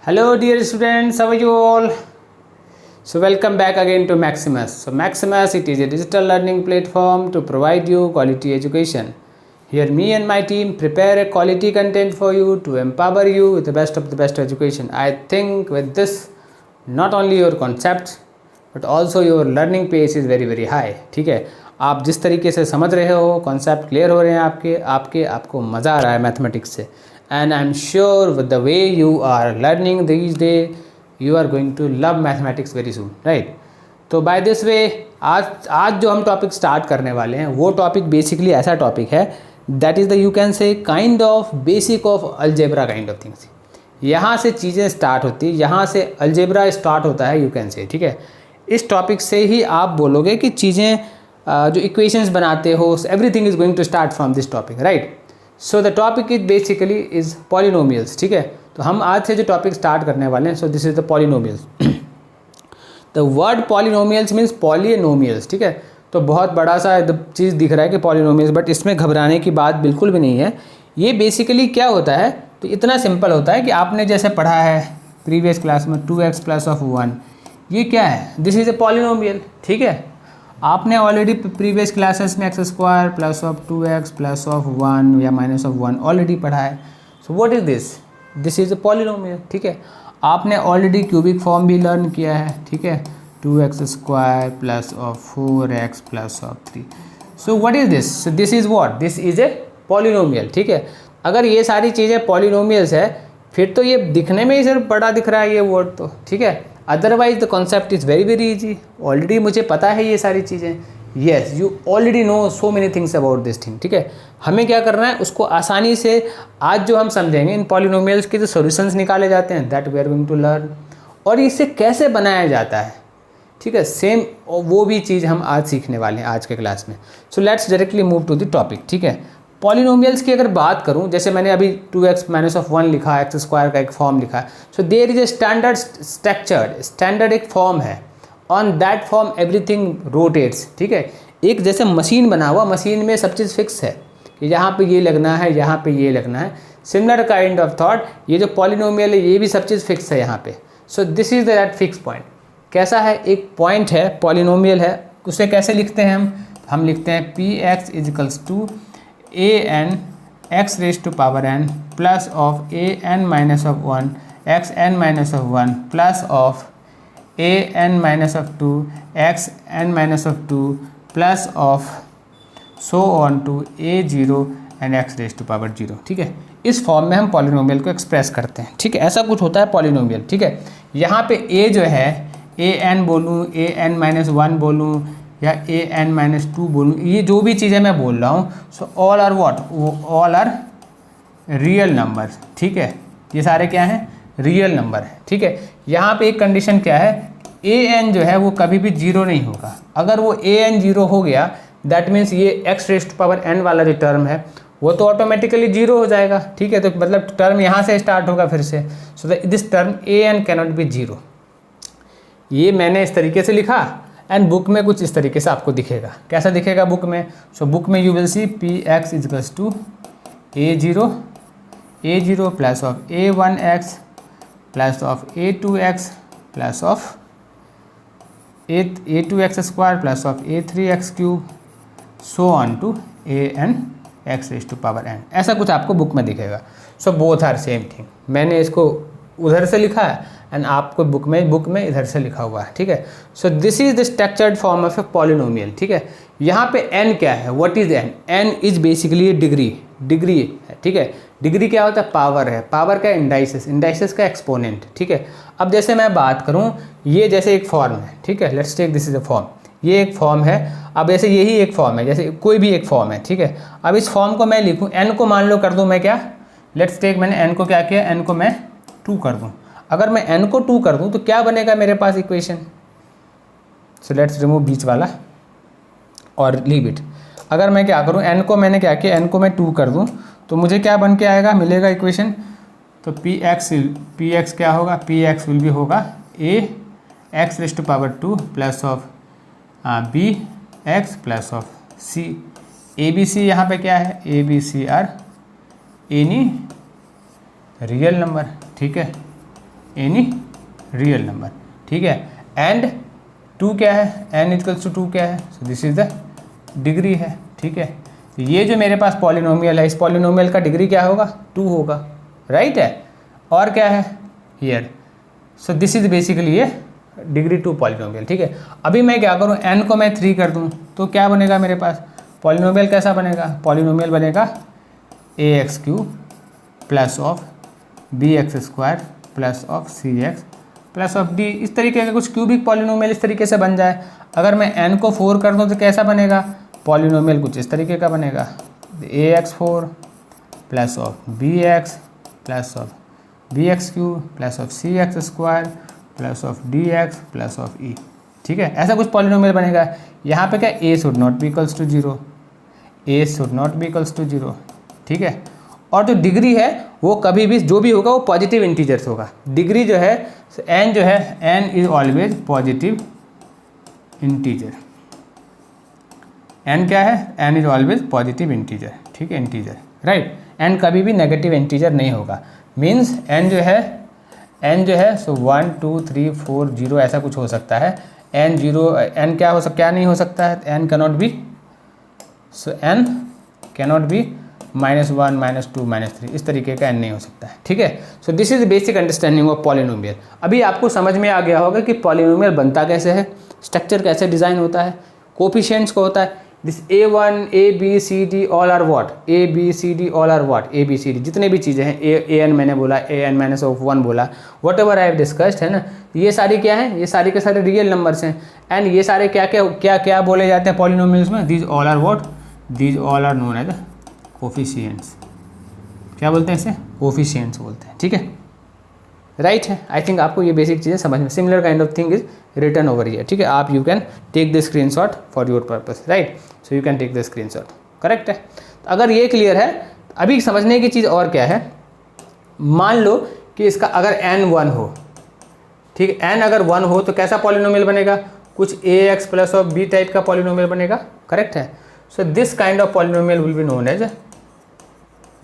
Hello dear students, how are you all? So welcome back again to Maximus. So Maximus, it is a digital learning platform to provide you quality education. Here me and my team prepare a quality content for you to empower you with the best of the best education. I think with this, not only your concepts but also your learning pace is very high. ठीक है, आप जिस तरीके से समझ रहे हो, concept clear हो रहे हैं आपको मज़ा आ रहा है मैथमेटिक्स से. And I'm sure with the way you are learning these days, you are going to love mathematics very soon, right? तो by this way, आज जो हम टॉपिक स्टार्ट करने वाले हैं वो टॉपिक बेसिकली ऐसा टॉपिक है that is the you can से kind of basic of algebra kind of things. यहाँ से चीज़ें स्टार्ट होती, यहाँ से अलजेब्रा स्टार्ट होता है यू कैन से. ठीक है, इस टॉपिक से ही आप बोलोगे कि चीज़ें जो इक्वेशंस बनाते हो everything is going to start from this topic, right? So the topic is basically is polynomials. ठीक है, तो हम आज से जो टॉपिक स्टार्ट करने वाले हैं, so this is the polynomials. The word polynomials means polynomials. ठीक है, तो बहुत बड़ा सा चीज़ दिख रहा है कि पॉलिनोमियल्स, बट इसमें घबराने की बात बिल्कुल भी नहीं है. ये बेसिकली क्या होता है, तो इतना सिंपल होता है कि आपने जैसे पढ़ा है प्रीवियस क्लास में 2x प्लस ऑफ 1, ये क्या है, दिस इज़ ए पॉलिनोमियल. ठीक है, आपने ऑलरेडी प्रीवियस क्लासेस में x square plus of 2x plus of 1 या माइनस ऑफ 1 ऑलरेडी पढ़ा है. So what is this, this is a polynomial. ठीक है, आपने ऑलरेडी क्यूबिक फॉर्म भी लर्न किया है. ठीक है, 2x square plus of 4x plus of 3. So what is this, so this is what, this is a polynomial. ठीक है, अगर ये सारी चीज़ें पॉलिनोमियल्स है फिर तो ये दिखने में ही सिर्फ बड़ा दिख रहा है ये वर्ड तो. ठीक है, otherwise the concept is very easy. Already मुझे पता है ये सारी चीज़ें. Yes, you already know so many things about this thing. ठीक है, हमें क्या करना है, उसको आसानी से आज जो हम समझेंगे इन पॉलिनोमियल्स के जो सॉल्यूशंस निकाले जाते हैं that we are going to learn, और इसे कैसे बनाया जाता है. ठीक है, सेम वो भी चीज़ हम आज सीखने वाले हैं आज के क्लास में. So let's directly move to the topic. ठीक है, पॉलिनोमियल्स की अगर बात करूं, जैसे मैंने अभी 2x माइनस ऑफ 1 लिखा है, x स्क्वायर का एक फॉर्म लिखा है. So there is a standard structure, standard एक फॉर्म है. On that form everything rotates. ठीक है, एक जैसे मशीन बना हुआ, मशीन में सब चीज़ फिक्स है कि यहाँ पे ये लगना है, यहाँ पे ये लगना है. सिमिलर काइंड ऑफ थॉट ये जो पॉलिनोमियल है ये भी सब चीज़ फिक्स है यहाँ पे. सो this is that fix point. कैसा है, एक पॉइंट है, पॉलिनोमियल है, उसे कैसे लिखते हैं हम लिखते हैं px is equals to an x raise to power n plus of an minus of 1 x n minus of 1 plus of an minus of 2 x n minus of 2 plus of so on to a0 and x raise to power 0. ठीक है, इस form में हम polynomial को express करते हैं. ठीक है, ऐसा कुछ होता है पॉलिनोमियल. ठीक है, यहाँ पे a जो है an बोलूँ, an माइनस 1 बोलूँ या an माइनस 2 बोलूँ, ये जो भी चीज़ें मैं बोल रहा हूँ, so all are what, all are real number. ठीक है, ये सारे क्या हैं, रियल नंबर है. ठीक है, यहाँ पे एक कंडीशन क्या है, an जो है वो कभी भी 0 नहीं होगा. अगर वो an 0 हो गया दैट मीन्स ये x raise to power n वाला जो टर्म है वो तो ऑटोमेटिकली 0 हो जाएगा. ठीक है, तो मतलब टर्म यहाँ से स्टार्ट होगा फिर से. So this term an cannot be 0. ये मैंने इस तरीके से लिखा एंड बुक में कुछ इस तरीके से आपको दिखेगा. कैसा दिखेगा बुक में, सो बुक में you will see px is equals to a0 plus of a1x plus of a2x plus of a2x square plus of a3x cube so on to an x raise to power n. ऐसा कुछ आपको book में दिखेगा. So both are same thing. मैंने इसको उधर से लिखा है एंड आपको बुक में इधर से लिखा हुआ है. ठीक है, so this is the structured form of a polynomial. ठीक है, यहाँ पे n क्या है, what is n, n is basically degree है. ठीक है, डिग्री क्या होता है, पावर है, पावर का इंडाइसिस का एक्सपोनेंट. ठीक है, अब जैसे मैं बात करूँ, ये जैसे एक फॉर्म है. ठीक है, let's take this is a form, ये एक फॉर्म है. अब जैसे यही एक फॉर्म है, जैसे कोई भी एक फॉर्म है. ठीक है, अब इस फॉर्म को मैं लिखूँ, n को मान लो कर दूँ मैं क्या, लेट्स टेक, मैंने n को क्या किया, n को मैं 2 कर दूँ. अगर मैं n को 2 कर दूं तो क्या बनेगा मेरे पास इक्वेशन. सो लेट्स रिमूव बीच वाला और लीव इट. अगर मैं क्या करूं, n को मैंने क्या किया, n को मैं 2 कर दूं तो मुझे क्या बन के आएगा, मिलेगा इक्वेशन. तो px क्या होगा, px विल भी होगा a x raise to power 2 plus of b x plus of c. abc यहाँ पे क्या है, abc are any real number. ठीक है, एनी रियल नंबर, ठीक है। एंड 2 क्या है, n इक्वल्स टू 2 क्या है, so this is the degree है, ठीक है। तो ये जो मेरे पास पॉलिनोमियल है, इस पॉलिनोमियल का डिग्री क्या होगा, 2 होगा, राइट है। और क्या है here, so this is basically ये डिग्री 2 पॉलिनोमियल, ठीक है। अभी मैं क्या करूँ, n को मैं 3 कर दूँ तो क्या बनेगा मेरे पास, पॉलिनोमियल कैसा बनेगा, पॉलिनोमियल बनेगा ax³ plus of bx² plus of cx plus of d, इस तरीके का कुछ क्यूबिक पॉलिनोमियल इस तरीके से बन जाए। अगर मैं n को 4 कर दूँ तो कैसा बनेगा, पॉलिनोमियल कुछ इस तरीके का बनेगा, ax4 plus of bx plus of bx³ plus of cx² plus of dx plus of e, ठीक है। ऐसा कुछ पॉलिनोमियल बनेगा। यहाँ पे क्या, a should not be equals to 0, a should not be equals to 0, ठीक है। और जो डिग्री है वो कभी भी जो भी होगा वो पॉजिटिव इंटीजर्स होगा। डिग्री जो है n जो है, n is always positive integer, n क्या है, n is always positive integer, ठीक है, इंटीजर, राइट। n कभी भी नेगेटिव इंटीजर नहीं होगा, मीन्स n जो है सो 1 2 3 4 0 ऐसा कुछ हो सकता है। n क्या हो सकता, क्या नहीं हो सकता है, n cannot be, so n cannot be -1 -2 -3, इस तरीके का n नहीं हो सकता है, ठीक है। So this is basic understanding of polynomial. अभी आपको समझ में आ गया होगा कि पॉलिनोमियल बनता कैसे है, स्ट्रक्चर कैसे डिज़ाइन होता है, कोफिशिएंट्स को होता है। This a1 a b c d all are what, a b c d all are what, a b c d जितने भी चीज़ें हैं, an मैंने बोला, an-1 बोला, what ever I have discussed, है ना। ये सारी क्या है, ये सारे के सारे रियल नंबर्स हैं। एंड ये सारे क्या क्या क्या क्या बोले जाते हैं पॉलिनोमियल्स में, these all are what, these all are known as coefficients. क्या बोलते हैं इसे, कोफिशिएंट्स बोलते हैं, ठीक है, राइट है। आई थिंक आपको ये बेसिक चीज़ें समझ में, similar kind of thing is written over here, ठीक है। आप you can take the screenshot for your purpose, right, so you can take the screenshot, correct है। तो अगर ये क्लियर है, अभी समझने की चीज़ और क्या है, मान लो कि इसका अगर n 1 हो, ठीक है, n अगर 1 हो तो कैसा पॉलिनोमियल बनेगा, कुछ ax plus of b type का पॉलिनोमियल बनेगा, करेक्ट है। So this kind of polynomial will be known as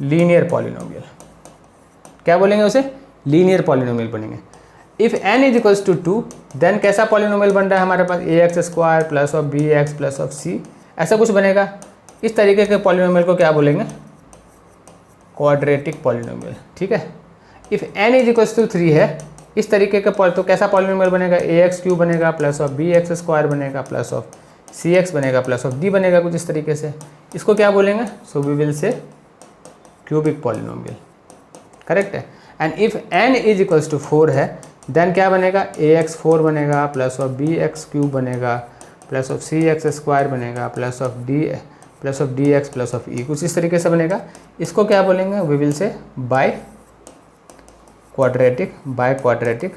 linear polynomial. क्या बोलेंगे उसे, लीनियर पॉलिनोमियल बनेंगे। If n is equals to 2 then कैसा पॉलिनोमियल बन रहा है हमारे पास, ax² plus of bx plus of c, ऐसा कुछ बनेगा। इस तरीके के पॉलिनोमियल को क्या बोलेंगे, क्वाड्रेटिक पॉलिनोमियल, ठीक है। If n is equals to 3 है, इस तरीके का तो कैसा पॉलिनोमियल बनेगा, ax³ बनेगा प्लस ऑफ bx² बनेगा प्लस ऑफ cx बनेगा प्लस ऑफ d बनेगा, कुछ इस तरीके से। इसको क्या बोलेंगे, so we will say cubic polynomial, correct है। And if n is equals to 4 है देन क्या बनेगा, ax4 बनेगा प्लस ऑफ bx³ बनेगा प्लस ऑफ cx² बनेगा plus of dx plus of e, कुछ इस तरीके से बनेगा। इसको क्या बोलेंगे, we will say by quadratic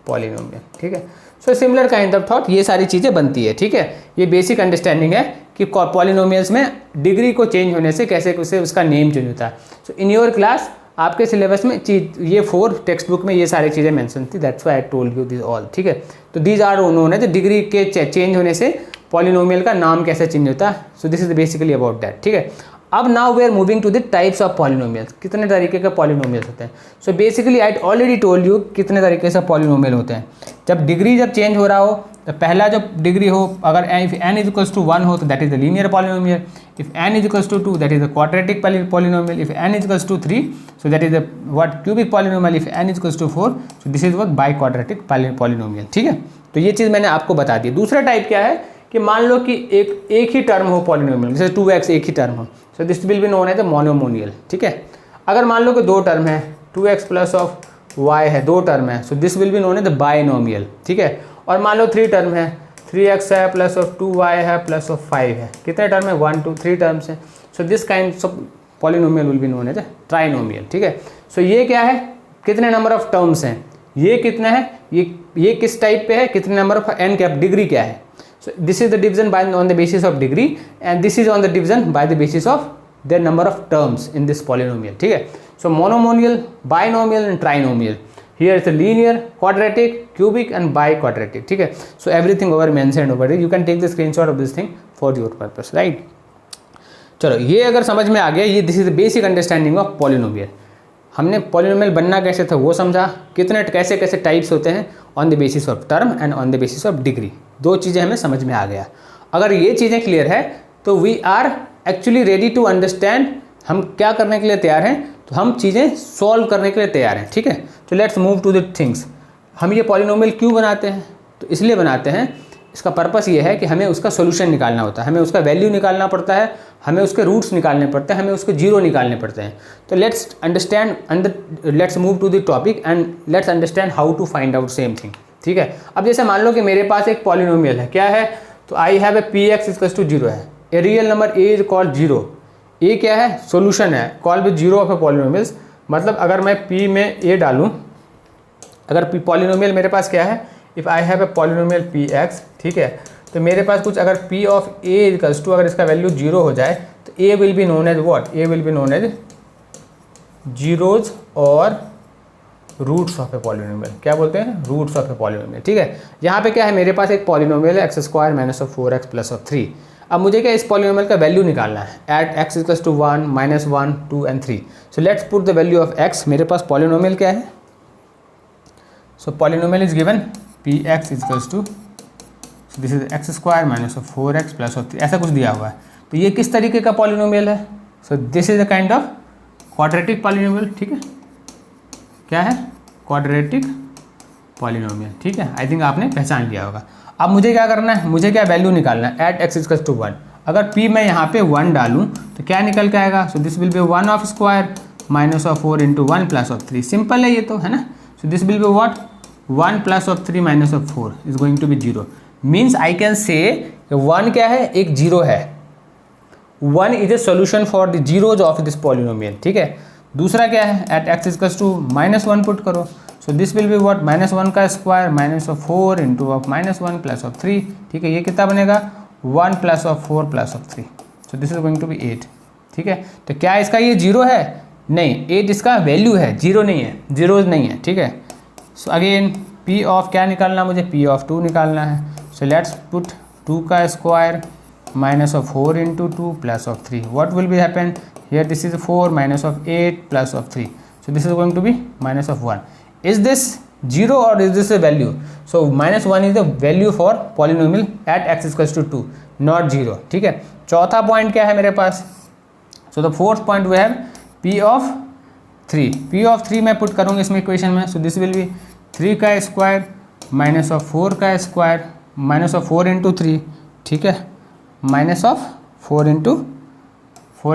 polynomial, ठीक है। So similar kind of thought ये सारी चीज़ें बनती है, ठीक है। ये बेसिक अंडरस्टैंडिंग है कि पॉलिनोमियल्स में डिग्री को चेंज होने से कैसे उसे उसका नेम चेंज होता है। सो इन योर क्लास आपके सिलेबस में ये 4 टेक्स्ट बुक में ये सारी चीज़ें मेंशन थी, that's why I told you this all, ठीक है। तो दीज आर नोन है, डिग्री के चेंज होने से पॉलिनोमियल का नाम कैसे चेंज होता है। So this is basically about that, ठीक है। अब now we are moving to the types of polynomials, कितने तरीके के पॉलिनोमियल्स होते हैं। So basically I already told you कितने तरीके से पॉलिनोमियल होते हैं। जब डिग्री चेंज हो रहा हो तो पहला जो डिग्री हो, अगर if n is equals to 1 हो तो that is the linear polynomial, if n is equals to 2 that is the quadratic polynomial, if n is equals to 3 so that is the what cubic polynomial, if n is equals to 4 so this is what biquadratic polynomial, ठीक है। तो ये चीज़ मैंने आपको बता दी। दूसरा type क्या है कि मान लो कि एक ही टर्म हो पॉलिनोमियल, जैसे 2x एक ही टर्म हो, so this will be known as the monomial, ठीक है। अगर मान लो कि 2 टर्म है, 2x प्लस ऑफ y है, 2 टर्म है, so this will be known as the binomial, ठीक है। और मान लो 3 टर्म है, 3x है प्लस ऑफ 2y है प्लस ऑफ 5 है, कितने टर्म है, 1 2 3 टर्म्स हैं। So this kind of polynomial will be known as trinomial, ठीक है। सो ये क्या है, कितने नंबर ऑफ टर्म्स हैं, ये कितना है, ये किस टाइप पे है, कितने नंबर ऑफ n क्या डिग्री क्या है। So this is the division by on the basis of degree and this is on the division by the basis of their number of terms in this polynomial, ठीक है। So monomial, binomial and trinomial. Here is the linear, quadratic, cubic and biquadratic, ठीक है। So everything over mentioned over here. You can take the screenshot of this thing for your purpose, right? चलो ये अगर समझ में आ गया, ये this is the basic understanding of polynomial. हमने पॉलिनोमियल बनना कैसे था वो समझा, कितने कैसे कैसे टाइप्स होते हैं on the basis of term and on the basis of degree, दो चीज़ें हमें समझ में आ गया। अगर ये चीज़ें क्लियर है तो we are actually ready to understand, हम क्या करने के लिए तैयार हैं, तो हम चीज़ें सॉल्व करने के लिए तैयार हैं। ठीक है, तो let's move to the things. हम ये पॉलिनोमियल क्यों बनाते हैं, तो इसलिए बनाते हैं, इसका पर्पस ये है कि हमें उसका सोल्यूशन निकालना होता है, हमें उसका वैल्यू निकालना पड़ता है, हमें उसके रूट्स निकालने पड़ते हैं, हमें उसके जीरो निकालने पड़ते हैं। तो let's understand let's move to the topic and let's understand how to find out same thing. ठीक है, अब जैसे मान लो कि मेरे पास एक पॉलिनोमियल है, क्या है, तो I have a P X equals to zero है, a real number A is called zero, A क्या है, सोल्यूशन है, call with zero of a polynomials. मतलब अगर मैं पी में ए डालूं, अगर पॉलिनोमियल मेरे पास क्या है, if I have a polynomial P X, ठीक है, तो मेरे पास कुछ अगर P of A equals to, अगर इसका वैल्यू जीरो हो जाए तो A will be known as what, A will be known as zeros or roots of a polynomial. क्या बोलते हैं, रूट्स ऑफ ए पॉलिनोमियल। ठीक है, यहाँ पे क्या है, मेरे पास एक पॉलिनोमियल है x square minus of 4x plus of 3। अब मुझे क्या इस पॉलिनोमियल का वैल्यू निकालना है at x equals to 1, -1, 2 and 3। So let's put the value of X. मेरे पास पॉलिनोमियल क्या है, सो polynomial is given P X equals to, this is X square minus of 4x plus of 3, ऐसा कुछ दिया हुआ है। तो ये किस तरीके का पॉलिनोमियल है, so this is a kind of quadratic polynomial. ठीक है, क्या है, क्वाड्रेटिक पॉलिनोमियल। ठीक है, आई थिंक आपने पहचान लिया होगा। अब मुझे क्या करना है, मुझे क्या वैल्यू निकालना है एट एक्स इक्वल्स टू 1। अगर p मैं यहाँ पे 1 डालूँ तो क्या निकल के आएगा, so this will be 1 of square minus of 4 into 1 plus of 3। Simple है ये तो, है ना। So this will be what, 1 plus of 3 minus of 4 is going to be 0। Means I can say 1 क्या है, एक जीरो है, 1 is a solution for the zeros of this polynomial. ठीक है, दूसरा क्या है, at x equals to -1 put करो, so this will be what, -1 का square minus of 4 into of -1 plus of 3। ठीक है, ये कितना बनेगा, 1 plus of 4 plus of 3, so this is going to be 8। ठीक है, तो क्या इसका ये जीरो है, नहीं, 8 इसका वैल्यू है, जीरो नहीं है, जीरोज नहीं है। ठीक है, सो अगेन p ऑफ क्या निकालना, मुझे p ऑफ 2 निकालना है। सो लेट्स पुट 2 का square minus of 4 into 2 plus of 3। What will be happen here, this is 4 minus of 8 plus of 3, so this is going to be minus of 1। Is this zero or is this a value, so -1 is the value for polynomial at x equals to 2, not zero. ठीक है, चौथा point क्या है मेरे पास, so the fourth point we have p of 3। p of 3 मैं put करूँगा इसमें इक्वेशन में, सो दिस विल बी 3 का स्क्वायर माइनस ऑफ 4 का स्क्वायर माइनस ऑफ 4 इंटू 3। ठीक है, minus of 4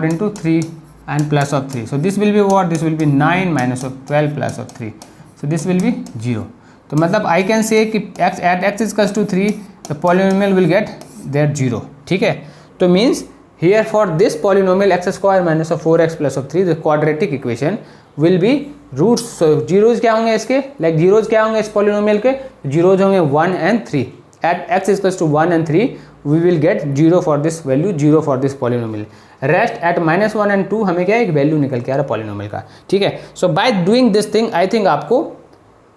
into 3 and plus of 3, so this will be what, this will be 9 minus of 12 plus of 3, so this will be 0। तो मतलब I can say कि x at x equals to 3 the polynomial will get that 0। ठीक है, तो means here for this polynomial x square minus of 4x plus of 3 the quadratic equation will be roots, zeros क्या होंगे इसके, like zeros क्या होंगे इस polynomial के, जीरोज होंगे 1 and 3। At x equals to 1 and 3 we will get 0 for this value, 0 for this polynomial. Rest at -1 and 2 हमें क्या एक वैल्यू निकल के आ रहा है पॉलिनोमियल का। ठीक है, so by doing this thing I think आपको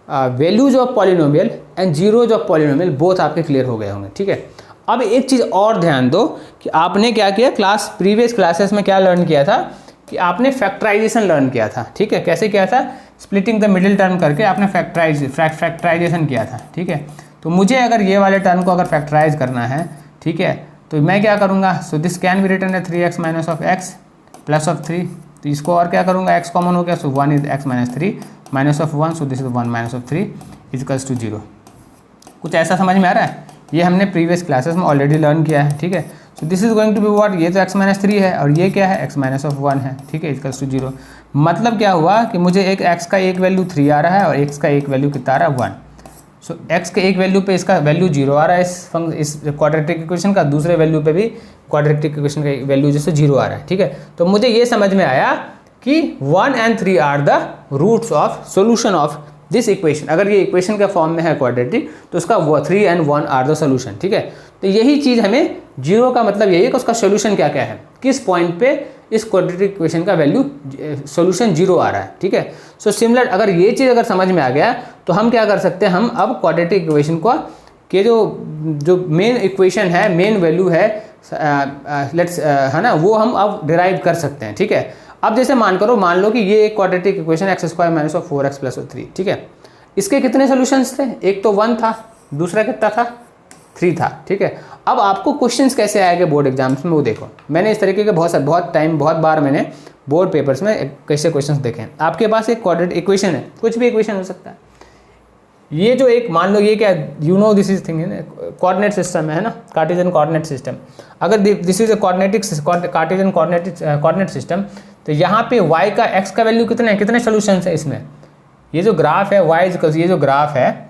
values of polynomial and zeros of polynomial both आपके क्लियर हो गए होंगे। ठीक है, अब एक चीज़ और ध्यान दो कि आपने क्या किया, प्रीवियस क्लासेस में क्या लर्न किया था कि आपने फैक्टराइजेशन लर्न किया था। ठीक है, कैसे किया था, स्प्लिटिंग द मिडिल टर्म करके आपने फैक्टराइजेशन किया था। ठीक है, तो मुझे अगर ये वाले टर्म को अगर फैक्टराइज करना है, ठीक है, तो मैं क्या करूँगा, so this can be written है 3x minus of x plus of 3। तो इसको और क्या करूँगा, x कॉमन हो गया, so 1 is x minus 3 minus of 1, so this is 1 minus of 3 equals to 0। कुछ ऐसा समझ में आ रहा है, ये हमने प्रीवियस क्लासेस में ऑलरेडी लर्न किया है। ठीक है, so this is going to be what, ये तो x माइनस 3 है और ये क्या है, x माइनस ऑफ 1 है। ठीक है, इक्वल्स टू 0। मतलब क्या हुआ कि मुझे एक x का एक वैल्यू 3 आ रहा है और x का एक वैल्यू कितना आ रहा है, 1। सो x के एक वैल्यू पे इसका वैल्यू 0 आ रहा है इस क्वाड्रेटिक इक्वेशन का, दूसरे वैल्यू पे भी क्वाड्रेटिक इक्वेशन का वैल्यू जैसे 0 आ रहा है। ठीक है, तो मुझे ये समझ में आया कि 1 and 3 are the roots of solution of this equation. अगर ये इक्वेशन के फॉर्म में है क्वाड्रेटिक तो उसका 3 एंड 1 आर द सोल्यूशन। ठीक है, तो यही चीज़ हमें जीरो का मतलब यही है कि उसका सोल्यूशन क्या क्या है, किस पॉइंट पे इस क्वाड्रेटिक इक्वेशन का वैल्यू सोल्यूशन 0 आ रहा है। ठीक है, सो सिमिलर अगर ये चीज़ अगर समझ में आ गया तो हम क्या कर सकते हैं, हम अब क्वाड्रेटिक इक्वेशन को के जो मेन इक्वेशन है, मेन वैल्यू है, लेट्स है ना, वो हम अब डिराइव कर सकते हैं। ठीक है, अब जैसे मान लो कि ये एक quadratic equation x square minus of 4x plus of 3, ठीक है। इसके कितने सोल्यूशंस थे, एक तो 1 था, दूसरा कितना था 3 था, ठीक है। अब आपको क्वेश्चंस कैसे आएंगे बोर्ड एग्जाम्स में वो देखो, मैंने इस तरीके के बहुत बार मैंने बोर्ड पेपर्स में कैसे क्वेश्चंस देखे हैं। आपके पास एक क्वाड्रेटिक इक्वेशन है, कुछ भी इक्वेशन हो सकता है, ये जो एक मान लो ये क्या you know this is thing है ना, कोऑर्डिनेट सिस्टम है ना, कार्टेशियन कोऑर्डिनेट सिस्टम। अगर this is a Cartesian coordinate system, तो यहाँ पे y का x का वैल्यू कितना है, कितने सोल्यूशंस है इसमें। ये जो ग्राफ है y, ये जो ग्राफ है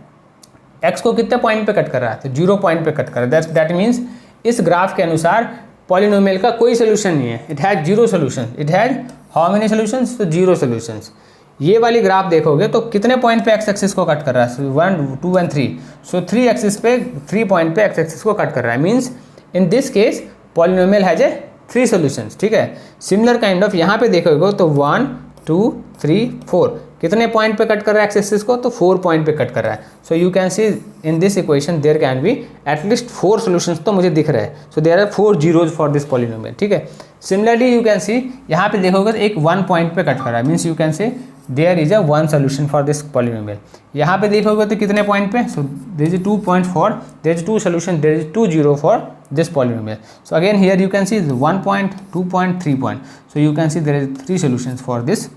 x को कितने पॉइंट पे कट कर रहा है, तो 0 पॉइंट पे कट कर रहा है। दैट मीन्स इस ग्राफ के अनुसार पॉलिनोमियल का कोई सोल्यूशन नहीं है, it has 0 solution. It has how many solutions, तो 0 सोल्यूशंस। ये वाली ग्राफ देखोगे तो कितने पॉइंट पे एक्स एक्सिस को कट कर रहा है, 1 2 एंड 3, सो 3 एक्सिस पे 3 पॉइंट पे एक्स एक्सिस को कट कर रहा है। Means in this case polynomial has a 3 solutions, ठीक है। सिमिलर काइंड ऑफ यहाँ पे देखोगे तो 1 2 3 4 कितने पॉइंट पे कट कर रहा है एक्स एक्सिस को, तो 4 पॉइंट पे कट कर रहा है। So you can see in this equation there can be at least 4 solutions तो मुझे दिख रहे हैं। So there are 4 zeros for this polynomial, ठीक है। सिमिलरली यू कैन सी यहाँ पे देखोगे तो एक 1 पॉइंट पे कट कर रहा है, means you can say there is a 1 solution for this polynomial. यहाँ पे देखोगे तो कितने पॉइंट पे, so there is 2 point for, there is 2 solution, there is 2 0 for this polynomial. So again here you can see 1 point, 2 point, 3 point. So you can see there is 3 solutions for this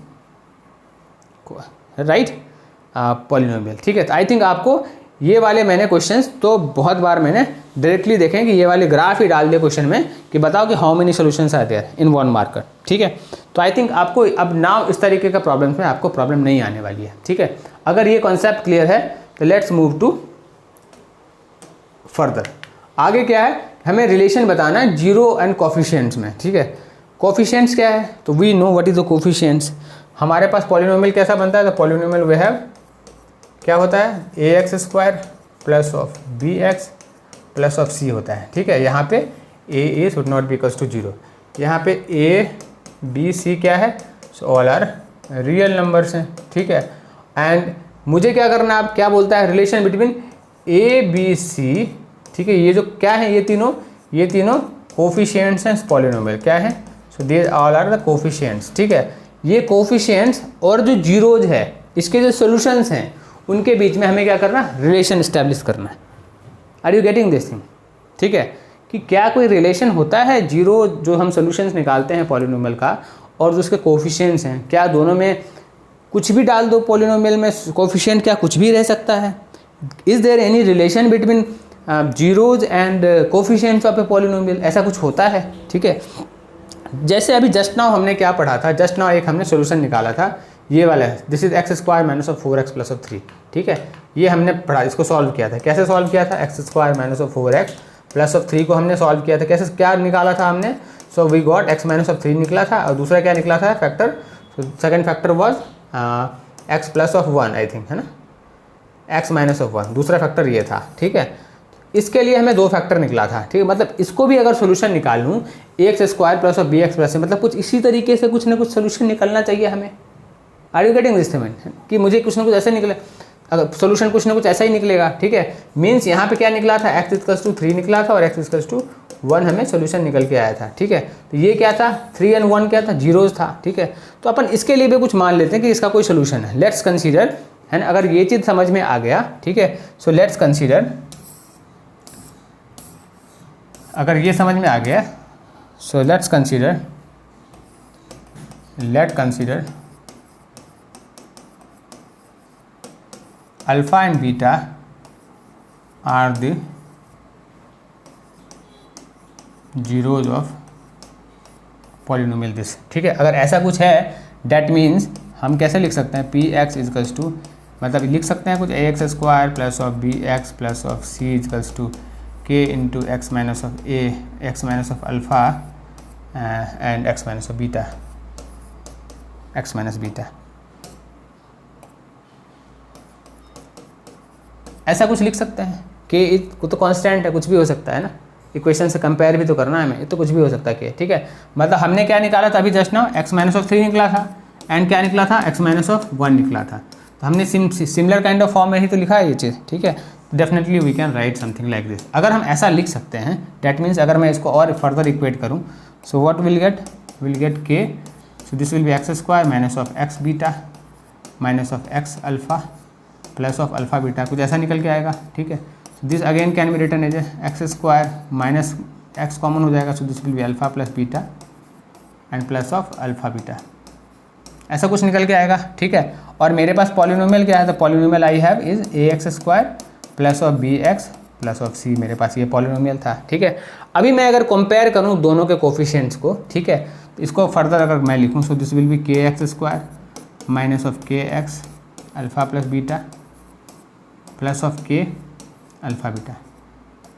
right polynomial, ठीक है। तो I think आपको ये वाले मैंने questions तो बहुत बार मैंने डायरेक्टली देखे कि ये वाले ग्राफ ही डाल दिए क्वेश्चन में कि बताओ कि how many solutions are there in 1 marker, ठीक है। तो आई थिंक आपको अब नाउ इस तरीके का प्रॉब्लम्स में आपको प्रॉब्लम नहीं आने वाली है, ठीक है। अगर ये कॉन्सेप्ट क्लियर है तो लेट्स मूव टू फर्दर। आगे क्या है, हमें रिलेशन बताना है जीरो एंड कोफिशिएंट्स में, ठीक है। कोफिशिएंट्स क्या है, तो we know what is the coefficients. हमारे पास पॉलिनोमियल कैसा बनता है, तो पॉलिनोमियल वी हैव क्या होता है, ax square plus of bx plus of c होता है, ठीक है। यहाँ पे a should not be equals to 0, यहाँ पे a b c क्या है, so all are real numbers हैं, ठीक है। एंड मुझे क्या करना है, आप क्या बोलता है, relation between a b c, ठीक है। ये जो क्या है, ये तीनों कोफिशिएंट्स हैं पॉलिनोमियल, क्या है, so they all are the coefficients, ठीक है। ये कोफिशिएंट्स और जो जीरोज है इसके जो सॉल्यूशंस हैं उनके बीच में हमें क्या करना है, रिलेशन इस्टेब्लिश करना है। Are you getting this thing, ठीक है। कि क्या कोई रिलेशन होता है जीरो जो हम सॉल्यूशंस निकालते हैं पॉलिनोमियल का और जो उसके कोफिशिएंट्स हैं, क्या दोनों में कुछ भी डाल दो पॉलिनोमियल में कोफिशिएंट, क्या कुछ भी रह सकता है। Is there any relation between zeros and coefficients of a polynomial, ऐसा कुछ होता है, ठीक है। जैसे अभी जस्ट नाउ हमने क्या पढ़ा था, जस्ट नाउ एक हमने सोल्यूशन निकाला था, ये वाला है, this is X square minus of 4x plus of 3, ठीक है। ये हमने पढ़ा, इसको सॉल्व किया था, कैसे सॉल्व किया था, x square minus of 4x plus of 3 को हमने सॉल्व किया था, कैसे क्या निकाला था हमने, so we got x minus of 3 निकला था, और दूसरा क्या निकला था factor, second factor was x plus of 1 I think, है ना, x माइनस ऑफ 1, दूसरा फैक्टर ये था, ठीक है। इसके लिए हमें 2 फैक्टर निकला था, ठीक है। मतलब इसको भी अगर सोल्यूशन निकाल लूँ x square plus of bx plus, मतलब कुछ इसी तरीके से कुछ ना कुछ सोल्यूशन निकलना चाहिए हमें। Are you getting this thing, कि मुझे कुछ ना कुछ ऐसे निकले, अगर सोल्यूशन कुछ ना कुछ ऐसा ही निकलेगा, ठीक है। मीन्स यहाँ पे क्या निकला था, x इक्वल्स टू 3 निकला था और x इक्वल्स टू 1 हमें सोल्यूशन निकल के आया था, ठीक है। तो ये क्या था, 3 एंड 1 क्या था, जीरोज था, ठीक है। तो अपन इसके लिए भी कुछ मान लेते हैं कि इसका कोई सोल्यूशन है। लेट्स कंसीडर, है ना, अगर ये चीज़ समझ में आ गया, ठीक है। सो लेट्स कंसीडर, अगर ये समझ में आ गया, so let consider alpha and beta are the zeros of polynomial this, ठीक है। अगर ऐसा कुछ है, डैट मीन्स हम कैसे लिख सकते हैं, पी एक्स इजकल्स टू, मतलब लिख सकते हैं कुछ A X square plus of B X plus of C equals to k into X minus of A, X minus of alpha and X minus of beta, X minus beta, ऐसा कुछ लिख सकते हैं। k तो constant है, कुछ भी हो सकता है ना, इक्वेशन से कंपेयर भी तो करना है हमें, ये तो कुछ भी हो सकता है k, ठीक है। मतलब हमने क्या निकाला था अभी just now, x minus of 3 निकला था एंड क्या निकला था, एक्स माइनस ऑफ 1 निकला था। तो हमने सिमिलर काइंड ऑफ फॉर्म में ही तो लिखा है ये चीज़, ठीक है। Definitely we can write something like this. अगर हम ऐसा लिख सकते हैं, डैट मीन्स अगर मैं इसको और फर्दर इक्वेट करूँ, सो व्हाट विल गेट के so this will be x square minus of x beta minus of x alpha plus of alpha beta, कुछ ऐसा निकल के आएगा, ठीक है। So this again can be written as x square minus x common हो जाएगा, so this will be alpha plus beta and plus of alpha beta, ऐसा कुछ निकल के आएगा, ठीक है। और मेरे पास पॉलिनोमियल क्या है, तो polynomial I have is A X square plus of B X plus of C, मेरे पास ये पॉलिनोमियल था, ठीक है। अभी मैं अगर कंपेयर करूँ दोनों के कोफिशिएंट्स को, ठीक है, तो इसको फर्दर अगर मैं लिखूँ, सो दिस विल बी के एक्स स्क्वायर माइनस ऑफ के x alpha plus beta plus of K alpha beta,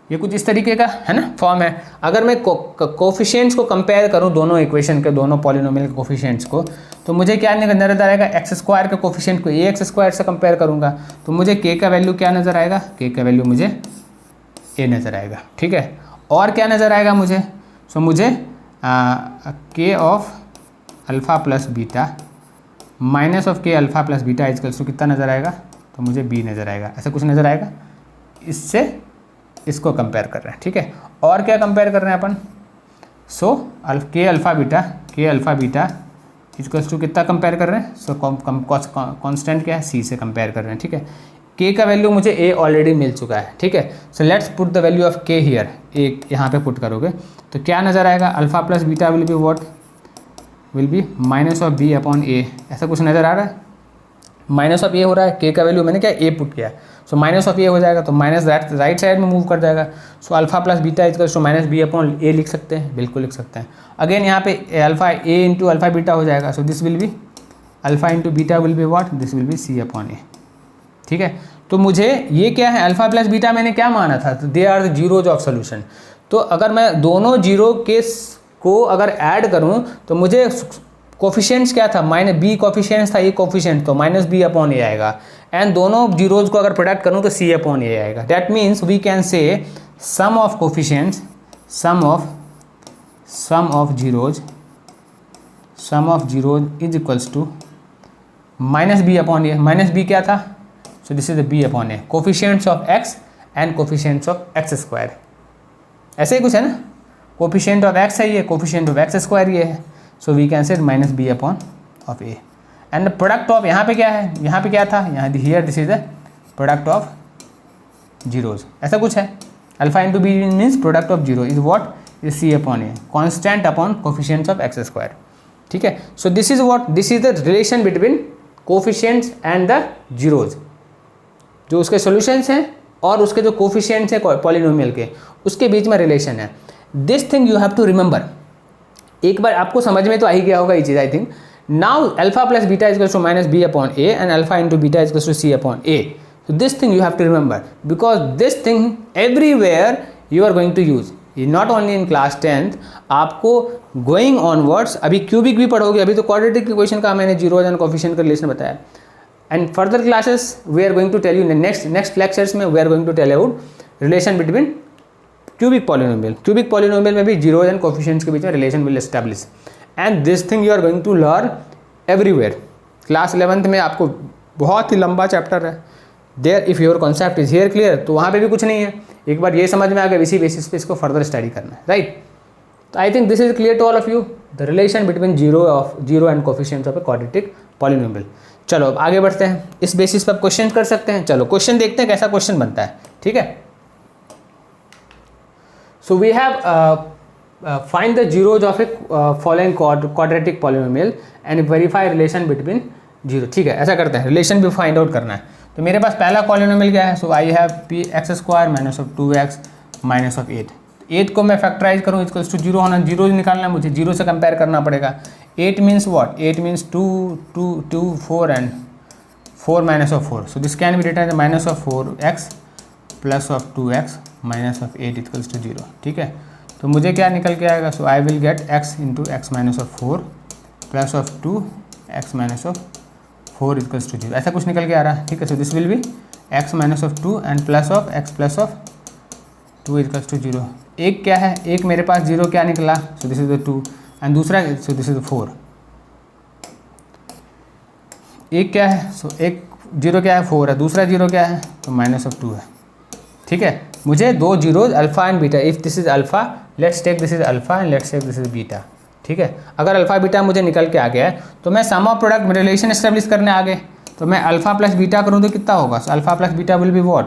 ये कुछ इस तरीके का है ना फॉर्म है। अगर मैं कोफिशिएंट्स को कंपेयर करूं दोनों इक्वेशन के, दोनों पॉलिनोमियल के कोफिशिएंट्स को, तो मुझे क्या नज़र आएगा, एक्स स्क्वायर के कोफिशिएंट को ए एक्स स्क्वायर से कंपेयर करूंगा तो मुझे के का वैल्यू क्या नज़र आएगा, के का वैल्यू मुझे ए नज़र आएगा, ठीक है। और क्या नज़र आएगा मुझे, सो मुझे K of alpha plus beta minus of K alpha plus beta equals to कितना नज़र आएगा, तो मुझे बी नज़र आएगा, ऐसा कुछ नज़र आएगा। इससे इसको कंपेयर कर रहे हैं, ठीक है। और क्या कंपेयर कर रहे हैं अपन, सो के अल्फ़ा बीटा इजकल्स टू कितना कंपेयर कर रहे हैं, सो कांस्टेंट क्या है, सी से कंपेयर कर रहे हैं, ठीक है। के का वैल्यू मुझे ए ऑलरेडी मिल चुका है, ठीक है। So let's put the value of K here, एक यहाँ पे पुट करोगे तो क्या नज़र आएगा, alpha plus beta will be what, will be minus of B upon A, ऐसा कुछ नज़र आ रहा है। माइनस ऑफ ए हो रहा है, के का वैल्यू मैंने क्या ए पुट किया, सो माइनस ऑफ ए हो जाएगा तो माइनस राइट साइड में मूव कर जाएगा, so alpha plus beta equals to minus B upon A लिख सकते हैं, बिल्कुल लिख सकते हैं। अगेन यहाँ पे alpha A into alpha beta हो जाएगा, so this will be alpha into beta will be what, this will be C upon A, ठीक है। तो मुझे ये क्या है, अल्फ़ा प्लस बीटा मैंने क्या माना था, तो they are the zeros of solution. तो अगर मैं दोनों जीरो केस को अगर ऐड करूँ तो मुझे कोफिशिएंट्स क्या था, माइनस बी कोफिशिएंट्स था, ये कोफिशिएंट तो माइनस बी अपॉन ए आएगा, एंड दोनों जीरोज को अगर प्रोडक्ट करूँ तो सी अपॉन ए आएगा। That means we can say sum of coefficients, sum of zeros is equals to minus B upon A, minus B क्या था, so this is the B upon A, coefficients of X and coefficients of X square, ऐसे ही कुछ है ना, coefficient of x है ये, coefficient of X square ये है, so we can say minus B upon of A, and the product of यहाँ पे क्या है, यहाँ पे क्या था, यहाँ here this is the product of zeros, ऐसा कुछ है। Alpha into B means product of zero is what, is C upon A, constant upon coefficients of X square, ठीक है। So this is what, this is the relation between coefficients and the zeros, जो उसके solutions हैं और उसके जो coefficients हैं polynomial के, उसके बीच में रिलेशन है। This thing you have to remember, एक बार आपको समझ में तो आ ही गया होगा ये चीज़, I think. Now alpha plus beta is to minus B upon A and alpha into beta is to C upon A, so this thing you have to remember because this thing everywhere you are going to use, not only in class 10th, आपको going onwards अभी cubic भी पढ़ोगे, अभी तो quadratic equation का मैंने zeros and coefficient का relation बताया, and further classes we are going to tell you next lectures में we are going to tell out relation between cubic polynomial में भी जीरोज एंड कोफिशिएंट्स के बीच में relation will establish, and this thing you are going to learn everywhere. Class 11th में आपको बहुत ही लंबा चैप्टर है there, if your concept is here clear, तो वहाँ पे भी कुछ नहीं है, एक बार ये समझ में आ गया, इसी बेसिस पे इसको फर्दर स्टडी करना है, राइट। तो I think this is clear to all of you, the relation between zero and coefficients of a quadratic polynomial. चलो अब आगे बढ़ते हैं, इस बेसिस पर क्वेश्चन कर सकते हैं। चलो क्वेश्चन देखते हैं कैसा क्वेश्चन बनता है, ठीक है। So we have find the zeros of a following quadratic polynomial and verify relation between zero, ठीक है। ऐसा करते हैं, रिलेशन भी फाइंड आउट करना है। तो मेरे पास पहला पॉलिनोमियल क्या है, so I have P X square minus of 2x minus of 8, 8 को मैं फैक्टराइज करूँ इक्वल्स टू जीरो होना, जीरो निकालना है मुझे, जीरो से कंपेयर करना पड़ेगा। 8 means what, 8 means 2 4 and 4 minus of 4, so this can be written as minus of 4x plus of 2x minus of 8 equals to zero, ठीक है। तो मुझे क्या निकल के आएगा, so I will get x into X minus of 4 plus of 2x minus of 4 equals to zero, ऐसा कुछ निकल के आ रहा है, ठीक है। So this will be x minus of 2 and plus of x plus of 2 equals to zero. एक क्या है, एक मेरे पास जीरो क्या निकला, so this is the 2 and दूसरा, सो दिस इज द 4। एक क्या है, सो एक जीरो क्या है 4 है, दूसरा जीरो क्या है, तो माइनस ऑफ 2 है, ठीक है। मुझे दो zeros alpha and beta, if this is alpha let's take this is alpha and let's take this is beta, ठीक है। अगर अल्फ़ा बीटा मुझे निकल के आ गया है तो मैं सम ऑफ प्रोडक्ट रिलेशन एस्टेब्लिश करने आ गए, तो मैं अल्फ़ा प्लस बीटा करूँ तो कितना होगा, सो alpha plus beta will be what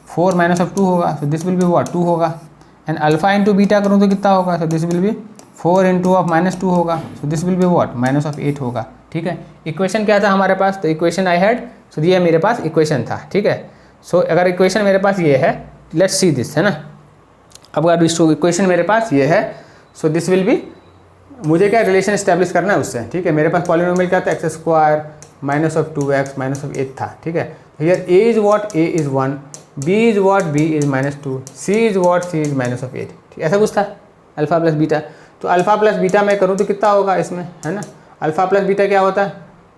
4 minus of 2 होगा, so this will be what 2 होगा। एंड अल्फ़ा इंटू बीटा करूँ तो कितना होगा, so this will B 4 into of -2 होगा, so this will be what -8 होगा। ठीक है, इक्वेशन क्या था हमारे पास, तो इक्वेशन आई हैड, सो ये मेरे पास इक्वेशन था। ठीक है, सो अगर इक्वेशन मेरे पास ये है, लेट्स सी दिस, है ना। अब अगर इक्वेशन मेरे पास ये है, सो दिस विल बी, मुझे क्या रिलेशन इस्टेब्लिश करना है उससे। ठीक है, मेरे पास पॉलिनोमियल क्या था, x² minus of 2x minus of 8 था। ठीक है, here a is what, a is 1, b is what, b is -2, c is what, c is -8। ठीक, ऐसा कुछ था अल्फ़ा प्लस बीटा। तो अल्फ़ा प्लस बीटा मैं करूँ तो कितना होगा इसमें, है ना। अल्फ़ा प्लस बीटा क्या होता है,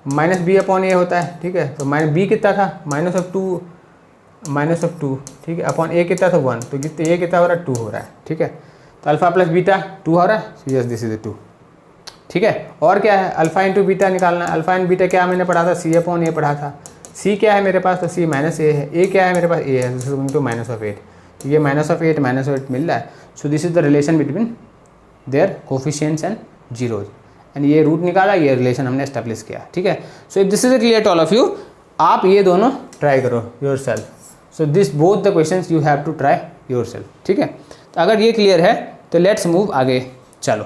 -b/a होता है। ठीक है, तो b कितना था -2, ठीक है, अपॉन a कितना था 1, तो कितने a कितना हो रहा है 2 हो रहा है। ठीक है, तो अल्फ़ा प्लस बीटा 2 हो रहा है, सो यस दिस इज 2। ठीक है, और क्या है, अल्फ़ा इंटू बीटा निकालना है। अल्फ़ा इंटू बीटा क्या मैंने पढ़ा था, c/a पढ़ा था। c क्या है मेरे पास, तो c -a है, a क्या है मेरे पास, a है, तो -8, तो ये -8 मिल रहा है। So this is the relation between their coefficients and zeros, and ये रूट निकाला, ये रिलेशन हमने एस्टेब्लिश किया। ठीक है, so if this is clear to all of you, आप ये दोनों ट्राई करो yourself. So this both the questions you have to try yourself. ठीक है, तो अगर ये क्लियर है तो लेट्स मूव आगे। चलो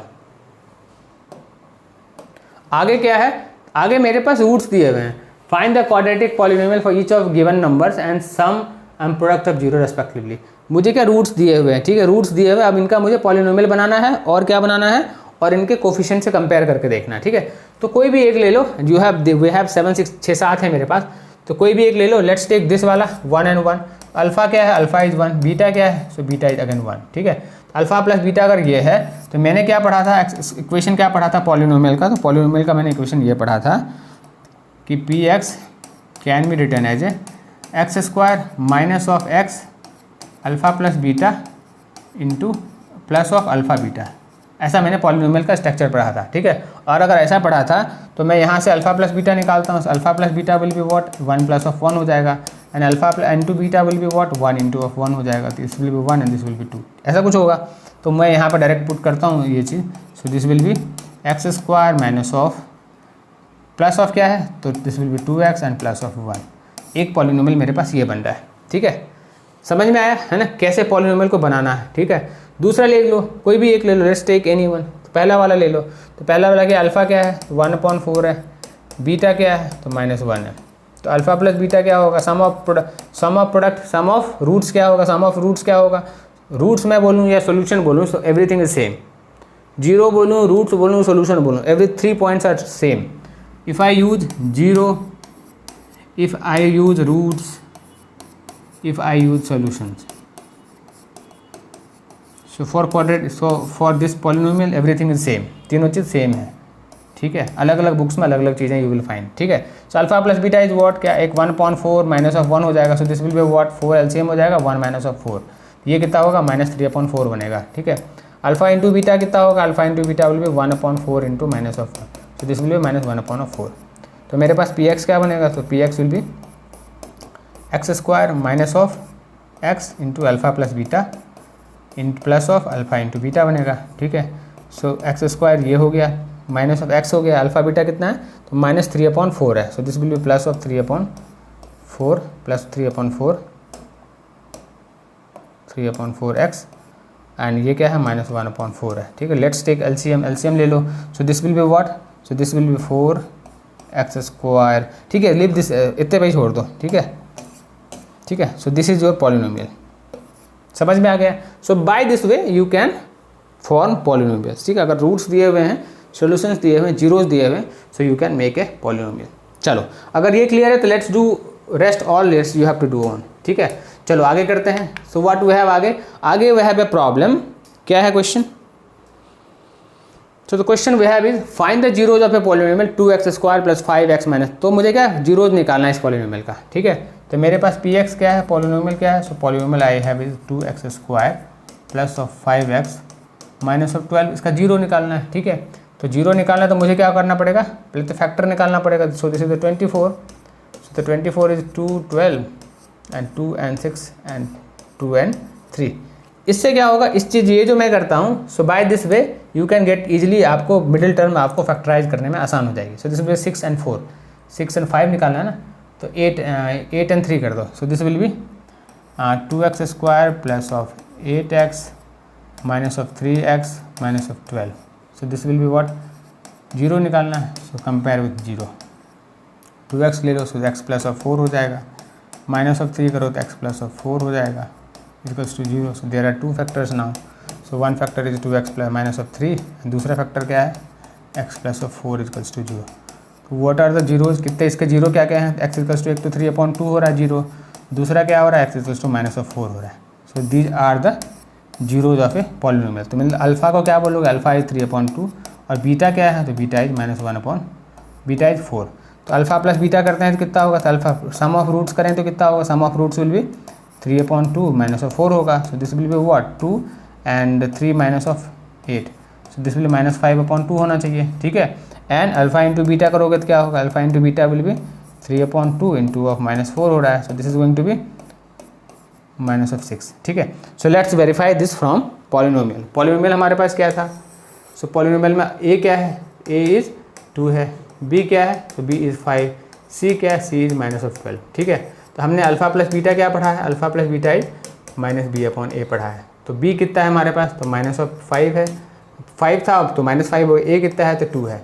आगे क्या है, आगे मेरे पास रूट्स दिए हुए हैं। Find the quadratic polynomial for each of given numbers and sum and product of zero respectively. मुझे क्या रूट्स दिए हुए हैं, ठीक है, रूट्स दिए हुए, अब इनका मुझे पॉलिनोमियल बनाना है और क्या बनाना है, और इनके कोफिशिएंट से कंपेयर करके देखना है। ठीक है, तो कोई भी एक ले लो, यू हैव वी हैव 7 6 6 7 है मेरे पास, तो कोई भी एक ले लो। लेट्स टेक दिस वाला 1 and 1। अल्फ़ा क्या है, अल्फ़ा इज़ 1, बीटा क्या है, सो बीटा इज अगेन 1। ठीक है, अल्फ़ा प्लस बीटा अगर ये है, तो मैंने क्या पढ़ा था, इक्वेशन क्या पढ़ा था पॉलिनोमियल का, तो पॉलिनोमियल का मैंने इक्वेशन ये पढ़ा था कि px can be written as x² minus of x alpha plus beta into plus of alpha beta. ऐसा मैंने पॉलिनोमियल का स्ट्रक्चर पढ़ा था। ठीक है, और अगर ऐसा पढ़ा था तो मैं यहाँ से अल्फ़ा प्लस बीटा निकालता हूँ, alpha plus beta will be what 1 plus of 1 हो जाएगा, and alpha into beta will be what 1 into of 1 हो जाएगा, तो this will be 1 and this will B 2, ऐसा कुछ होगा। तो मैं यहाँ पर डायरेक्ट पुट करता हूँ ये चीज़, so this will be x² minus of plus of क्या है, तो this will be 2x and plus of 1। एक पॉलिनोमियल मेरे पास ये बन रहा है। ठीक है, समझ में आया है ना कैसे पॉलिनोमियल को बनाना है। ठीक है, दूसरा ले लो, कोई भी एक ले लो, लेट्स टेक एनी वन। तो पहला वाला ले लो, तो पहला वाला क्या, अल्फ़ा क्या है 1/4 है, बीटा क्या है तो -1 है, तो अल्फ़ा प्लस बीटा क्या होगा, sum of product, sum of roots क्या होगा, सम ऑफ रूट्स क्या होगा, रूट्स मैं बोलूँ या सोल्यूशन बोलूँ, so everything is same. Zero बोलूँ, रूट्स बोलूँ, सोल्यूशन बोलूँ, every 3 points are same. If I use zero, if I use roots, if I use solutions, so for quadratic, so for this polynomial everything is same, तीनों चीज़ same है। ठीक है, अलग अलग books में अलग अलग चीज़ें यू विल फाइंड। ठीक है, सो alpha plus beta is what, क्या एक 1/4 माइनस ऑफ 1 हो जाएगा, so this will be what 4 LCM हो जाएगा 1 माइनस ऑफ 4, ये कितना होगा -3/4 बनेगा। ठीक है, अल्फ़ा इंटू बीटा कितना होगा, alpha into beta will B 1/4 into minus of 1, so this will B -1/4। तो मेरे पास पी एक्स क्या बनेगा, तो P x will be x² minus of x into alpha plus beta in plus of alpha into beta बनेगा। ठीक है, सो x² ये हो गया, माइनस ऑफ x हो गया, अल्फ़ा बीटा कितना है तो -3/4 है, so this will B plus of 3/4 plus 3/4x, and ये क्या है -1/4 है। ठीक है, लेट्स टेक एलसीएम ले लो, so this will be what, so this will be 4x²। ठीक है, लीव दिस, इतने पे ही छोड़ दो। ठीक है, ठीक है, so this is your polynomial, समझ में आ गया। So by this way you can form polynomials. ठीक है, अगर रूट्स दिए हुए हैं, सॉल्यूशंस दिए हुए हैं, जीरोस दिए हुए हैं, so you can make a polynomial. चलो अगर ये क्लियर है तो let's do rest all let's you have to do on. ठीक है, चलो आगे करते हैं। सो व्हाट वी हैव आगे वी हैव ए प्रॉब्लम। क्या है question, so the question we have is find the zeros of a polynomial 2x² plus 5x minus, तो मुझे क्या जीरोज निकालना है इस पॉलिनोमियल का। ठीक है, तो मेरे पास px क्या है, पॉलिनोमियल क्या है, सो polynomial I have is 2x² plus of 5x minus of 12, इसका जीरो निकालना है। ठीक है, तो जीरो निकालना है तो मुझे क्या करना पड़ेगा, पहले तो फैक्टर निकालना पड़ेगा। सो this is the 24, so the 24 is 2 12 and 2 and 6 and 2 and 3, इससे क्या होगा, इस चीज़ ये जो मैं करता हूँ, so by this way you can get easily, आपको मिडिल टर्म आपको फैक्टराइज करने में आसान हो जाएगी। So this will be 6 and 4, 6 and 5 निकालना है ना, तो 8 and 3 कर दो। सो this will be 2x square plus of 8x minus of 3x minus of 12। So this will be what, 0 निकालना है, सो कंपेयर विथ 0। 2x ले लो, सो x प्लस ऑफ 4 हो जाएगा, माइनस ऑफ 3 करो तो x प्लस ऑफ 4 हो जाएगा, equals to 0। So there are 2 factors now. So one factor is 2x plus minus of 3, दूसरा फैक्टर क्या है, x plus of 4 equals to 0। तो व्हाट आर द जीरोज, कितने इसके जीरो क्या क्या हैं, x इक्वल्स टू 1 तो 3/2 हो रहा है जीरो, दूसरा क्या हो रहा है, x equals to minus of 4 हो रहा है। So these are the zeros of a polynomial. तो मतलब अल्फा को क्या बोलोगे, अल्फा इज 3/2 और बीटा क्या है, तो बीटा इज बीटा इज 4। तो अल्फा प्लस बीटा करते हैं तो कितना होगा, तो अल्फा सम ऑफ रूट्स करें तो कितना होगा, sum of roots will be 3/2 minus of 4 होगा। So this will be what, 2 and 3 minus of 8। So this will minus 5/2 होना चाहिए, ठीक है। एंड अल्फा इंटू बीटा करोगे तो क्या होगा, alpha into beta will be 3/2 into of minus 4 हो रहा है। So this is going to be minus of 6, ठीक है। So let's verify this from polynomial. Polynomial हमारे पास क्या था, सो पॉलिनोमियल में ए क्या है, ए इज 2 है, बी क्या है, तो बी इज़ 5, सी क्या है, सी इज माइनस ऑफ 12, ठीक है। तो हमने अल्फा प्लस बीटा क्या पढ़ा है, alpha plus beta is minus b/a पढ़ा है। तो b कितना है हमारे पास, तो माइनस ऑफ 5 है, 5 था अब तो माइनस 5 हो गया, a कितना है तो 2 है।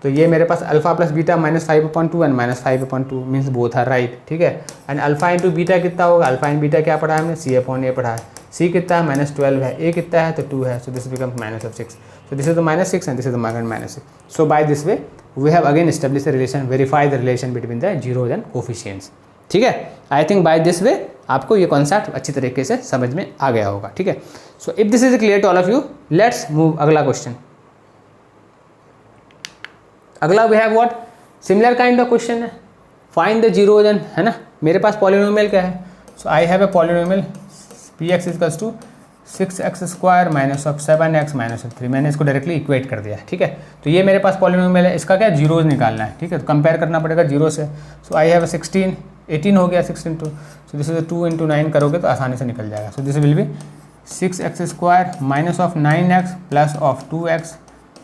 तो ये मेरे पास alpha plus beta minus 5/2 and minus 5/2 means both are right, ठीक है। एंड अल्फा इंटू बीटा कितना होगा, अल्फा इंटू बीटा क्या पढ़ा है हमने, c/a पढ़ा है, c कितना है माइनस 12 है, a कितना है तो 2 है। So this becomes minus of 6। So this is the minus 6 and this is the minus 6. So by this way we have again established a relation, verify the relation between the zeros and coefficients. ठीक है, आई think by this वे आपको ये concept अच्छी तरीके से समझ में आ गया होगा, ठीक है। So if this is clear to all of you, let's move अगला क्वेश्चन। अगला we have what, similar kind of question है, फाइंड द जीरोज एंड, है ना। मेरे पास पॉलिनोमियल क्या है, so I have a polynomial px equals to 6x square minus of 7x minus of 3। मैंने इसको डायरेक्टली इक्वेट कर दिया है, ठीक है। तो ये मेरे पास पॉलिनोमियल है, इसका क्या जीरोज निकालना है, ठीक है। तो कंपेयर करना पड़ेगा जीरो से। सो आई हैव 16, 18 हो गया 16 टू, सो दिस इज 2 × 9 करोगे तो आसानी से निकल जाएगा। So this will be 6x square minus of 9x plus of 2x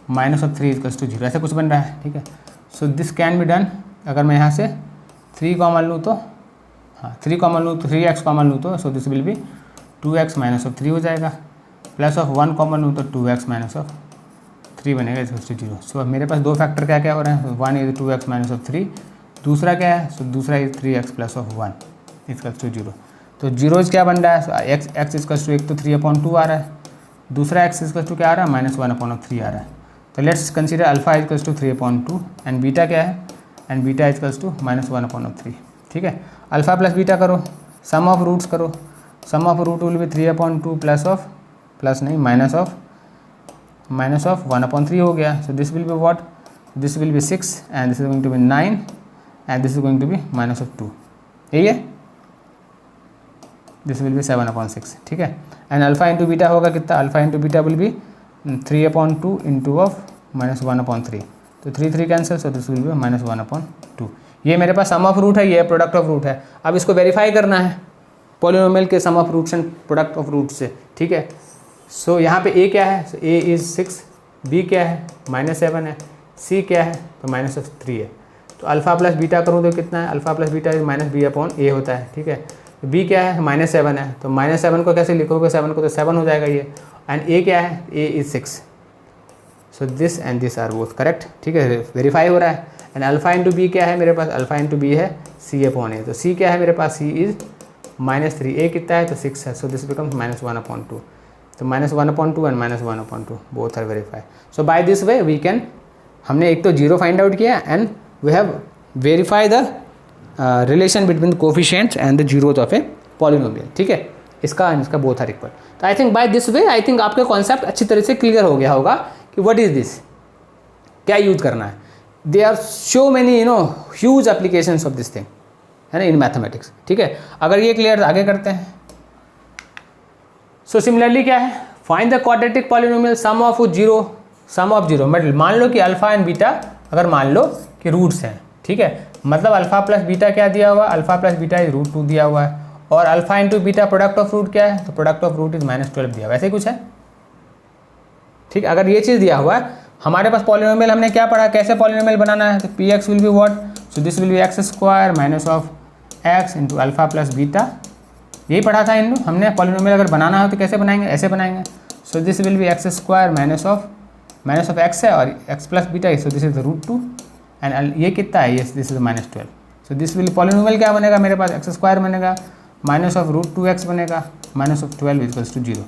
minus of 3 equals to 0, ऐसे कुछ बन रहा है, ठीक है। So this can be done. अगर मैं यहाँ से 3 कॉमन लूँ तो, हाँ 3 कॉमन लूँ तो 3x कॉमन लूँ तो, सो this will be 2x minus of 3 हो जाएगा, प्लस ऑफ 1 कॉमन लूँ तो 2x माइनस ऑफ 3 बनेगा इक्वल्स टू 0। सो मेरे पास दो फैक्टर क्या क्या हो रहे हैं, 1 इज 2x माइनस ऑफ 3, दूसरा क्या है, सो दूसरा is 3x plus of 1 equals to 0। तो जीरोज क्या बन रहा है, सो x इक्वल्स टू 1 तो 3/2 आ रहा है, दूसरा x इक्वल्स टू क्या आ रहा है, माइनस 1/3 आ रहा है। तो let's consider alpha equals to 3/2 and beta क्या है, and beta equals to minus 1/3, ठीक है। अल्फा प्लस बीटा करो, सम ऑफ रूट्स करो, sum of root will be 3/2 plus of, plus नहीं माइनस ऑफ 1/3 हो गया। So this will be what, this will be 6 and this is going to be 9 and this is going to be minus of 2, यही है, this will B 7/6, ठीक है। And alpha into beta होगा कितना, alpha into beta will be 3/2 into of minus 1/3, तो 3 cancel, so this will be minus 1/2। ये मेरे पास सम of root है, ये प्रोडक्ट ऑफ रूट है। अब इसको वेरीफाई करना है पॉलिनोमियल के sum of roots and product of root से, ठीक है। सो यहाँ पे a क्या है, सो a इज़ 6, b क्या है -7 है, c क्या है तो माइनस ऑफ 3 है। तो अल्फा प्लस बीटा करूँ तो कितना है, alpha plus beta is minus b/a होता है, ठीक है। तो b क्या है -7 है, तो -7 को कैसे लिखोगे, 7 को तो 7 हो जाएगा ये। एंड a क्या है, a is 6, so this and this are both correct, ठीक है, वेरीफाई हो रहा है। एंड अल्फा इंटू बी क्या है मेरे पास, अल्फा इंटू बी है c/a, तो c क्या है मेरे पास, c इज़ -3, a कितना है तो 6 है, सो दिस बिकम्स -1/2। तो -1/2 and -1/2 both are verify. So by this way we can, हमने एक तो जीरो फाइंड आउट किया and we have verify the relation between the coefficients and the zeros of a polynomial, ठीक है। इसका and इसका both are equal. तो I think by this way I think आपका कॉन्सेप्ट अच्छी तरह से क्लियर हो गया होगा कि व्हाट इज दिस, क्या यूज करना है। दे are so many huge applications of this thing, है ना, इन मैथमेटिक्स, ठीक है। अगर ये क्लियर, आगे करते हैं। सो सिमिलरली क्या है, find the quadratic polynomial sum of zero, मतलब मान लो कि अल्फा एंड बीटा, अगर मान लो कि रूट्स हैं, ठीक है, मतलब अल्फा प्लस बीटा क्या दिया हुआ है, अल्फा प्लस बीटा इज √2 दिया हुआ है, और alpha into beta product of root क्या है, तो प्रोडक्ट ऑफ रूट इज -12 दिया, वैसे ही कुछ है। ठीक, अगर ये चीज़ दिया हुआ है, हमारे पास पॉलिनोमियल हमने क्या पढ़ा, कैसे पॉलिनोमियल बनाना है, तो P x will be what, so this will be x square minus of x into alpha plus beta, यही पढ़ा था इंटू हमने। पॉलिनोमियल अगर बनाना हो तो कैसे बनाएंगे, ऐसे बनाएंगे। सो this will be x square minus of x है और एक्स प्लस बीटा है, सो दिस इज √2 एंड ये कितना है, yes this is -12। So this will polynomial क्या बनेगा मेरे पास, एक्स स्क्वायर बनेगा माइनस ऑफ √2x बनेगा माइनस ऑफ 12 इक्वल्स टू 0।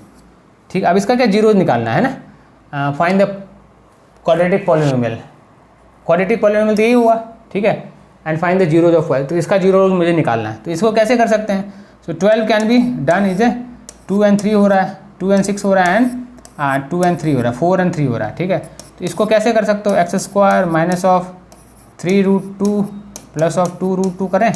ठीक, अब इसका क्या जीरो निकालना है ना, find the quadratic polynomial. Quadratic polynomial तो यही हुआ, ठीक है, and find the zeros of y, तो इसका जीरो मुझे निकालना है। तो इसको कैसे कर सकते हैं, सो 12 can be done is a 2 and 3 हो रहा है, 2 and 6 हो रहा है एंड 2 and 3 हो रहा है, 4 and 3 हो रहा है। ठीक है, तो इसको कैसे कर सकते हो, x square minus of 3√2 plus of 2√2 करें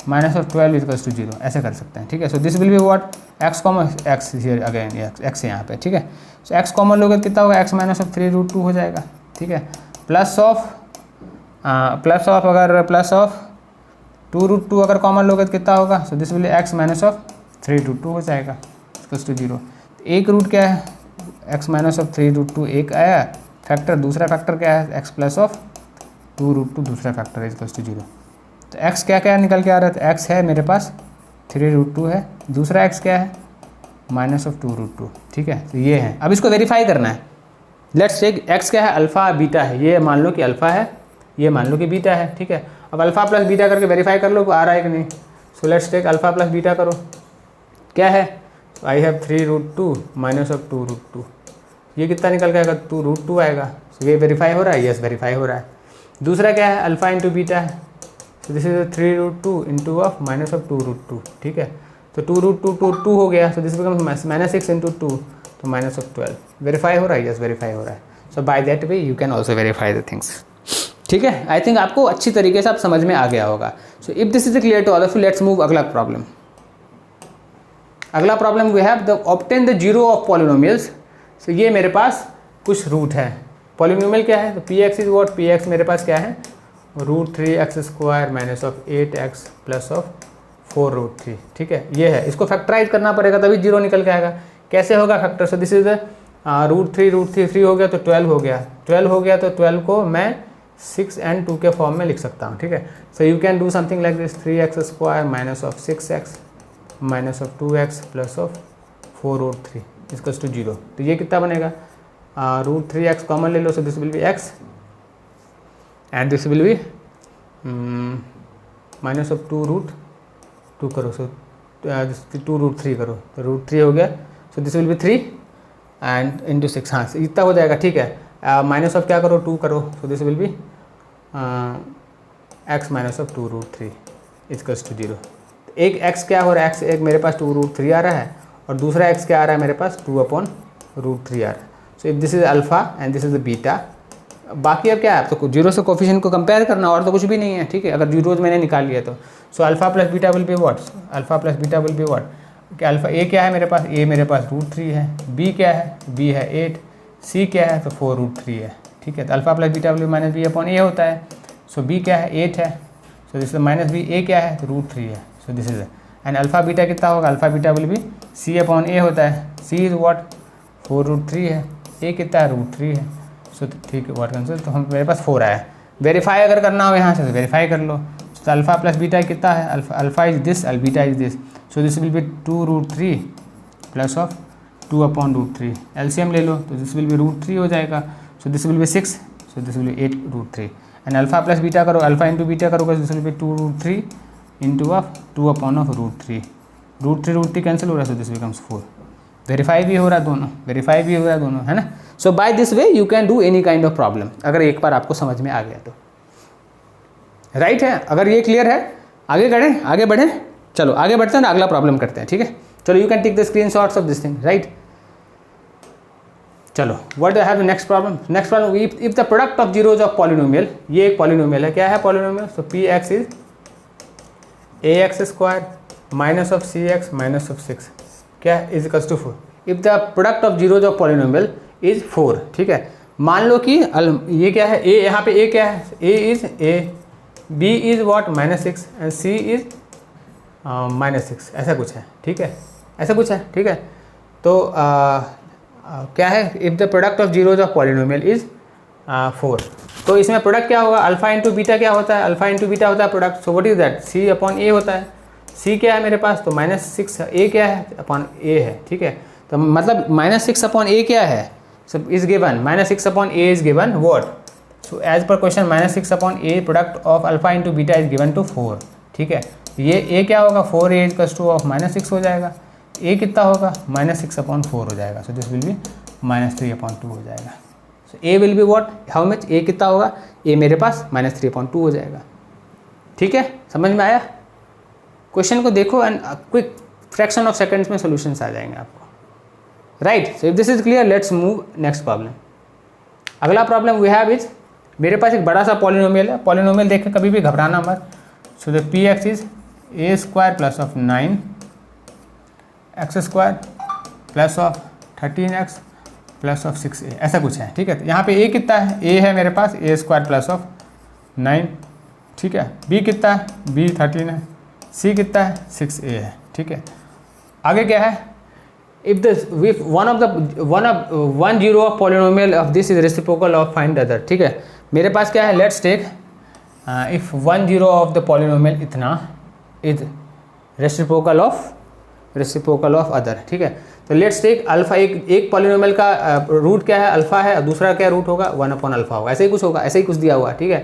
माइनस ऑफ 12 इक्वल्स टू 0, ऐसे कर सकते हैं। ठीक है, so this will be what, x common x here again, x यहाँ पे। ठीक है, सो एक्स कॉमन लोगे कितना होगा, एक्स माइनस ऑफ 3√2 हो जाएगा। ठीक है, प्लस ऑफ अगर प्लस ऑफ 2√2 अगर कॉमन लोगे तो कितना होगा, so this will be x minus of 3√2 हो जाएगा इक्वल्स टू 0। एक रूट क्या है, एक्स माइनस ऑफ 3√2 एक आया फैक्टर, दूसरा फैक्टर क्या है, एक्स प्लस ऑफ 2√2 दूसरा फैक्टर है इक्वल्स टू 0। तो x क्या क्या निकल के आ रहा है, तो x है मेरे पास 3√2 है, दूसरा x क्या है माइनस ऑफ 2√2। ठीक है, तो ये है, अब इसको वेरीफाई करना है। लेट्स टेक x क्या है, अल्फ़ा बीटा है, ये मान लो कि अल्फ़ा है, ये मान लो कि बीटा है। ठीक है, अब अल्फ़ा प्लस बीटा करके वेरीफाई कर लो आ रहा है कि नहीं। So let's take alpha plus beta करो, क्या है, आई हैव 3√2 माइनस ऑफ 2√2, ये कितना निकल के आएगा, 2√2 आएगा। सो ये वेरीफाई हो रहा है, यस वेरीफाई हो रहा है। दूसरा क्या है, अल्फ़ा इंटू बीटा है, तो this is 3√2 into of minus of 2√2। ठीक है, तो 2√2 हो गया, सो दिस बिकम्स -6 इंटू 2, तो माइनस ऑफ 12। वेरीफाई हो रहा है, यस वेरीफाई हो रहा है। So by that way you can also verify the things. ठीक है, आई थिंक आपको अच्छी तरीके से आप समझ में आ गया होगा। So if this is clear to all of you, let's move अगला प्रॉब्लम। अगला problem we have the obtain the zero of polynomials. So ये मेरे पास कुछ रूट है, पॉलिनोमियल क्या है, तो P X is what, P x मेरे पास क्या है, √3x square minus of 8x plus of 4√3। ठीक है, ये है, इसको फैक्टराइज करना पड़ेगा तभी जीरो निकल के आएगा। कैसे होगा फैक्टर, सो दिस इज √3 हो गया तो 12 हो गया, 12 हो गया तो 12 को मैं 6 and 2 के फॉर्म में लिख सकता हूँ। ठीक है, so you can do something like this, 3x square minus of 6x minus of 2x plus of 4√3 equals to 0। तो ये कितना बनेगा, √3x कॉमन ले लो, so this will be x and this will be minus of 2√2 करो, so 2√3 करो, तो √3 हो गया, so this will be 3 and into 6, हाँ इतना हो जाएगा। ठीक है, माइनस ऑफ क्या करो, 2 करो, so this will be x minus of 2√3 equals to 0। एक x क्या हो रहा है, x एक मेरे पास 2√3 आ रहा है और दूसरा x क्या आ रहा है मेरे पास 2/√3 आ रहा है। So if this is alpha and this is the beta, बाकी अब क्या है, तो जीरो से कोफिशिएंट को कंपेयर करना और तो कुछ भी नहीं है। ठीक है, अगर जीरोज मैंने निकाल लिया तो सो alpha plus beta will be what, alpha plus beta will be what, क्या अल्फ़ा ए क्या है मेरे पास, ए मेरे पास √3 है, बी क्या है, बी है 8, सी क्या है, तो 4√3 है। ठीक है, तो alpha plus beta will be minus b/a होता है। सो बी क्या है, 8 है, सो दिस माइनस बी, ए क्या है, तो √3 है, so this is and alpha beta कितना होगा, alpha beta will B c/a होता है, सी इज़ व्हाट 4√3 है, ए कितना है, √3 है। सो ठीक है, व्हाट कैंसिल, तो हम मेरे पास 4 आया। वेरीफाई अगर करना हो यहाँ से तो वेरीफाई कर लो। तो अल्फ़ा प्लस बीटा कितना है, alpha is this, beta is this, so this will B 2√3 plus of 2/√3, LCM ले लो तो दिस विल बी √3 हो जाएगा, so this will be 6, so this will B 8√3 and alpha plus beta करो, alpha into beta करोगे, this will B 2√3 into of 2/√3, √3 cancel हो रहा है, so this becomes 4। Verify भी हो रहा है दोनों, वेरीफाई भी हो रहा है दोनों, है ना। So by this way you can do any kind of problem, अगर एक बार आपको समझ में आ गया तो राइट है। अगर ये क्लियर है, आगे करें, आगे बढ़ें, चलो आगे बढ़ते हैं ना, अगला प्रॉब्लम करते हैं। ठीक है, चलो you can take the screenshots of this thing, right. चलो what do have next problem, next problem, if the product of zeros of polynomial, ये एक पॉलिनोमियल है, क्या है polynomial, so P X is ax square minus of cx minus of 6 क्या is equals to 4 if the product of zeros of polynomial is 4। ठीक है, मान लो कि ये क्या है, a यहाँ पे a क्या है, a is a, b is what -6 and c is -6 ऐसा कुछ है, ठीक है, ऐसा कुछ है, ठीक है। तो क्या है, if the product of zeros of polynomial is 4, तो इसमें प्रोडक्ट क्या होगा, अल्फा इंटू बीटा क्या होता है, अल्फा इंटू बीटा होता है product. So what is that, C upon A होता है। सी क्या है मेरे पास, तो -6, ए क्या है अपॉन ए है, ठीक है। तो मतलब -6 अपॉन ए क्या है, सब is given, -6 upon A is given what, so as per question -6 upon A product of alpha into beta is given to 4, ठीक है। ये ए क्या होगा, 4a इक्वल्स टू ऑफ -6 हो जाएगा, ए कितना होगा, -6 अपॉन 4 हो जाएगा। So this will be -3 upon 2 हो जाएगा। So A will be what, how much, A कितना होगा, ए मेरे पास -3 अपॉन 2 हो जाएगा, ठीक है। समझ में आया, क्वेश्चन को देखो and quick fraction of seconds में सॉल्यूशंस आ जाएंगे आपको, right. So if this is clear, let's move next problem. अगला प्रॉब्लम वी हैव इज, मेरे पास एक बड़ा सा पॉलिनोमियल है, पॉलिनोमियल देख के कभी भी घबराना मत। So the P X is a square plus of 9x square plus of 13x plus of 6a, ऐसा कुछ है, ठीक है। यहाँ पे a कितना है, a है मेरे पास a स्क्वायर प्लस ऑफ 9, ठीक है। b कितना है, b 13 है, c कितना है, 6a है, ठीक है। आगे क्या है, if the one zero of polynomial of this is reciprocal of find the other, ठीक है। मेरे पास क्या है, let's take if 1 zero of the polynomial इतना इज रेसिप्रोकल ऑफ अदर, ठीक है। तो लेट्स टेक अल्फा, एक पॉलिनोमियल का रूट क्या है, अल्फा है, और दूसरा क्या रूट होगा, 1 अपॉन अल्फा होगा, ऐसे ही कुछ होगा, ऐसे ही कुछ दिया हुआ, ठीक है।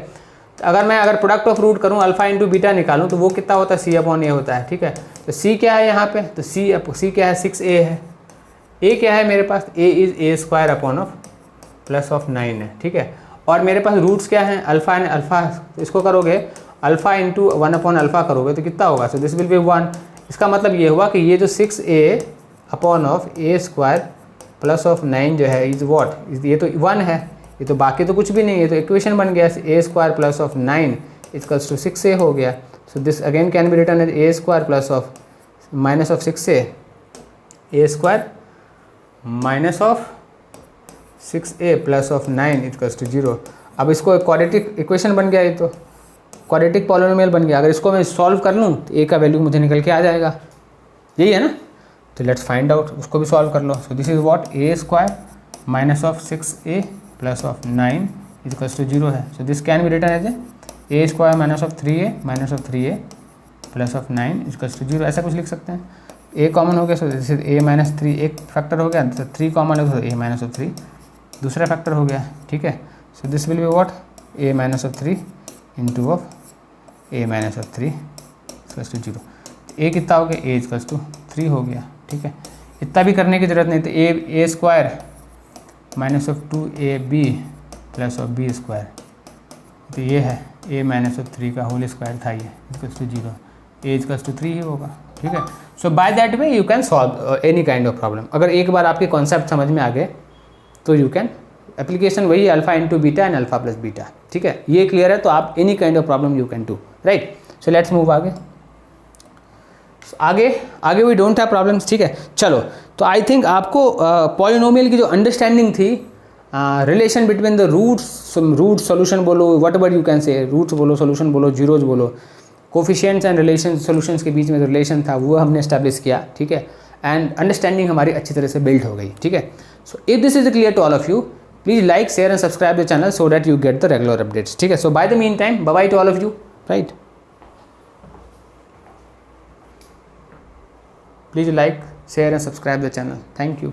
तो अगर प्रोडक्ट ऑफ रूट करूँ, अल्फा इंटू बीटा निकालूँ, तो वो कितना होता है, सी अपॉन ए होता है, ठीक है। तो सी क्या है यहाँ पे, तो सी क्या है, 6a है। ए क्या है मेरे पास, A is A square upon of plus of 9 है, ठीक है। और मेरे पास रूट्स क्या हैं, अल्फा एंड अल्फा, तो इसको करोगे अल्फा इंटू 1 अपॉन अल्फा करोगे तो कितना होगा, सो दिस विल बी 1। इसका मतलब ये हुआ कि ये जो 6a upon of A square plus of 9 जो है इज वॉट, ये तो 1 है, ये तो बाकी तो कुछ भी नहीं है, तो इक्वेशन बन गया A square plus of 9 equals to 6a हो गया। So this again can be written as A square plus of minus of 6a, A square minus of 6a plus of 9 equals to 0। अब इसको एक quadratic equation बन गया, ये तो quadratic polynomial बन गया। अगर इसको मैं सॉल्व कर लूँ तो a का वैल्यू मुझे निकल के आ जाएगा, यही है ना। तो लेट्स फाइंड आउट, उसको भी सॉल्व कर लो। So this is what, A square minus of 6a plus of 9 equals to 0 है। So this can be written as A square minus of 3a plus of 9 equals to 0, ऐसा कुछ लिख सकते हैं। a कॉमन हो गया, सो दिस इज a-3, एक factor हो गया, तो 3 कॉमन है, तो a-3 दूसरा फैक्टर हो गया, ठीक है। So this will be what, a-3 into of a-3 equals to 0। a कितना हो गया, a इक्वल्स टू 3 हो गया, ठीक है। इतना भी करने की जरूरत नहीं, तो a square minus of 2ab plus of b square, तो ये है a-3 का होल स्क्वायर था, ये equals to 0, a equals to 3 ही होगा, ठीक है। So by that way you can solve any kind of problem. अगर एक बार आपके कॉन्सेप्ट समझ में आ गए तो यू कैन, एप्लीकेशन वही alpha into beta and alpha plus beta, ठीक है। ये क्लियर है तो आप any kind of problem you can do, right. So let's move आगे। आगे वी डोंट हैव प्रॉब्लम्स, ठीक है। चलो, तो आई थिंक आपको पॉलिनोमियल की जो अंडरस्टैंडिंग थी, relation between the roots, root solution बोलो, whatever you can say, roots बोलो, सोल्यूशन बोलो, जीरोज बोलो, कोफिशिएंट्स एंड रिलेशन, सोल्यूशंस के बीच में जो रिलेशन था वो हमने एस्टैब्लिश किया, ठीक है। एंड अंडरस्टैंडिंग हमारी अच्छी तरह से बिल्ड हो गई, ठीक है। So if this is clear to all of you, please like, share and subscribe the channel so that you get the regular updates, ठीक है। So by the meantime, bye bye to all of you, right. Please like, share and subscribe the channel. Thank you.